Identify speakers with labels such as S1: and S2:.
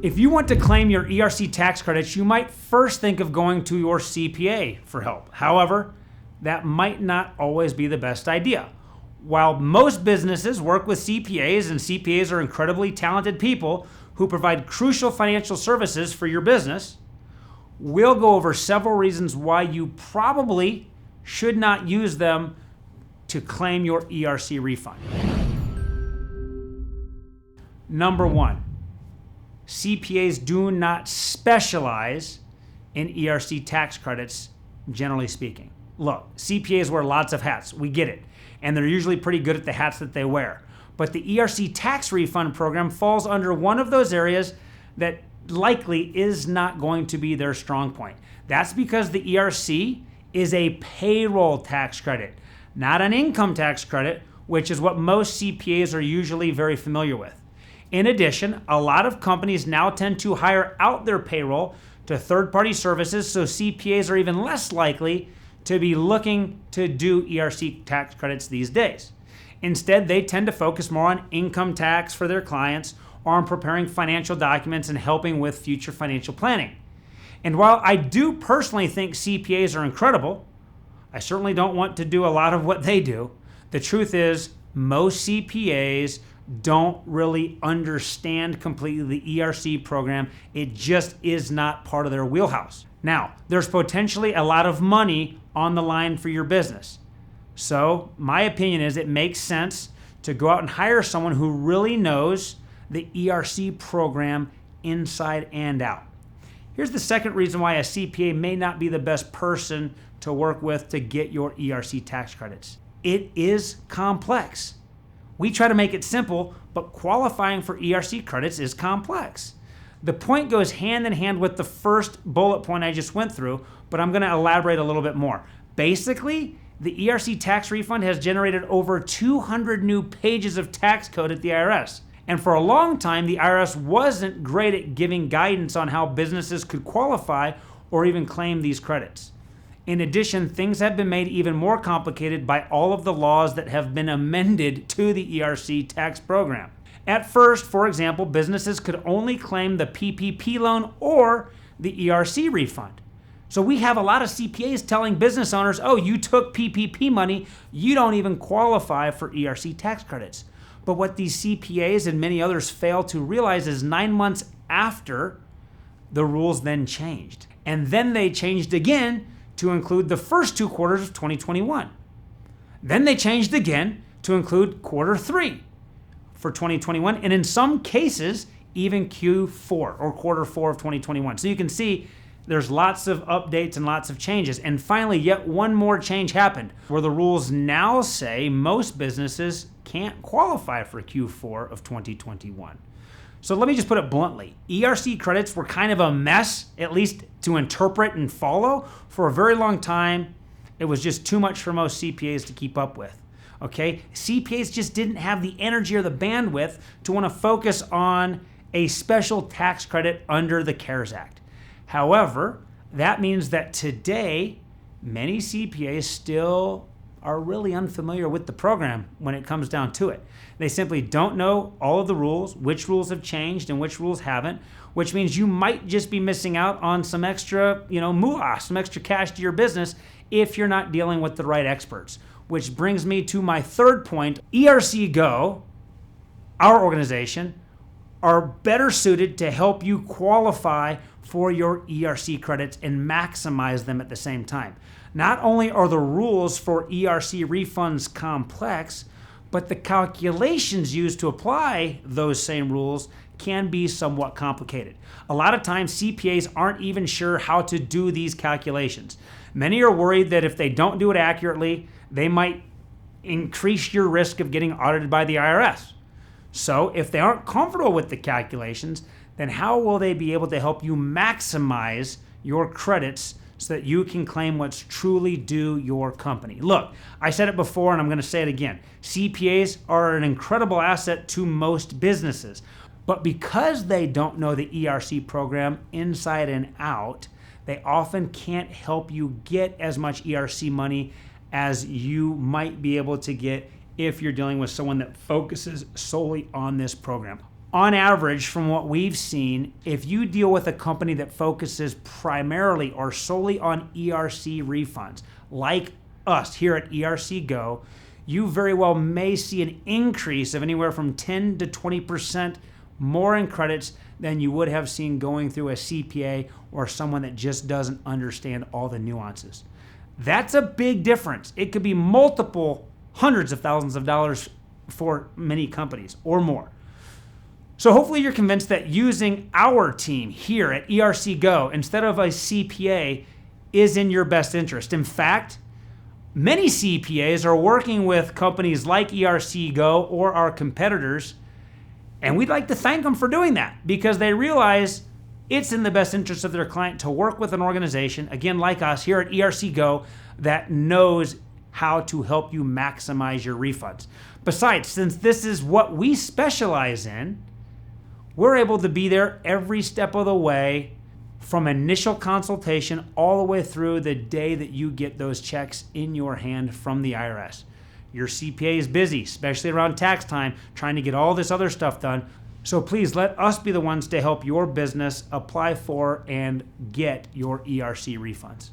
S1: If you want to claim your ERC tax credits, you might first think of going to your CPA for help. However, that might not always be the best idea. While most businesses work with CPAs, and CPAs are incredibly talented people who provide crucial financial services for your business, we'll go over several reasons why you probably should not use them to claim your ERC refund. Number one, CPAs do not specialize in ERC tax credits, generally speaking. Look, CPAs wear lots of hats, we get it, and they're usually pretty good at the hats that they wear. But the ERC tax refund program falls under one of those areas that likely is not going to be their strong point. That's because the ERC is a payroll tax credit, not an income tax credit, which is what most CPAs are usually very familiar with. In addition, a lot of companies now tend to hire out their payroll to third-party services, so CPAs are even less likely to be looking to do ERC tax credits these days. Instead, they tend to focus more on income tax for their clients or on preparing financial documents and helping with future financial planning. And while I do personally think CPAs are incredible, I certainly don't want to do a lot of what they do. The truth is, most CPAs don't really understand completely the ERC program. It just is not part of their wheelhouse. Now, there's potentially a lot of money on the line for your business. So my opinion is it makes sense to go out and hire someone who really knows the ERC program inside and out. Here's the second reason why a CPA may not be the best person to work with to get your ERC tax credits. It is complex. We try to make it simple, but qualifying for ERC credits is complex. The point goes hand in hand with the first bullet point I just went through, but I'm going to elaborate a little bit more. Basically, the ERC tax refund has generated over 200 new pages of tax code at the IRS. And for a long time, the IRS wasn't great at giving guidance on how businesses could qualify or even claim these credits. In addition, things have been made even more complicated by all of the laws that have been amended to the ERC tax program. At first, for example, businesses could only claim the PPP loan or the ERC refund. So we have a lot of CPAs telling business owners, oh, you took PPP money, you don't even qualify for ERC tax credits. But what these CPAs and many others fail to realize is 9 months after, the rules then changed. And then they changed again to include the first 2 quarters of 2021. Then they changed again to include quarter 3 for 2021, and in some cases, even Q4 or quarter 4 of 2021. So you can see there's lots of updates and lots of changes. And finally, yet one more change happened where the rules now say most businesses can't qualify for Q4 of 2021. So let me just put it bluntly. ERC credits were kind of a mess, at least to interpret and follow. For a very long time, it was just too much for most CPAs to keep up with. Okay? CPAs just didn't have the energy or the bandwidth to want to focus on a special tax credit under the CARES Act. However, that means that today, many CPAs still are really unfamiliar with the program when it comes down to it. They simply don't know all of the rules, which rules have changed and which rules haven't, which means you might just be missing out on some extra, moolah, some extra cash to your business if you're not dealing with the right experts. Which brings me to my third point. ERC Go, our organization, are better suited to help you qualify for your ERC credits and maximize them at the same time. Not only are the rules for ERC refunds complex, but the calculations used to apply those same rules can be somewhat complicated. A lot of times CPAs aren't even sure how to do these calculations. Many are worried that if they don't do it accurately, they might increase your risk of getting audited by the IRS. So if they aren't comfortable with the calculations, then how will they be able to help you maximize your credits so that you can claim what's truly due your company? Look, I said it before and I'm going to say it again. CPAs are an incredible asset to most businesses, but because they don't know the ERC program inside and out, they often can't help you get as much ERC money as you might be able to get if you're dealing with someone that focuses solely on this program. On average, from what we've seen, if you deal with a company that focuses primarily or solely on ERC refunds, like us here at ERC Go, you very well may see an increase of anywhere from 10 to 20% more in credits than you would have seen going through a CPA or someone that just doesn't understand all the nuances. That's a big difference. It could be multiple hundreds of thousands of dollars for many companies or more. So hopefully you're convinced that using our team here at ERC Go instead of a CPA is in your best interest. In fact, many CPAs are working with companies like ERC Go or our competitors, and we'd like to thank them for doing that because they realize it's in the best interest of their client to work with an organization, again, like us here at ERC Go, that knows how to help you maximize your refunds. Besides, since this is what we specialize in, we're able to be there every step of the way from initial consultation all the way through the day that you get those checks in your hand from the IRS. Your CPA is busy, especially around tax time, trying to get all this other stuff done. So please let us be the ones to help your business apply for and get your ERC refunds.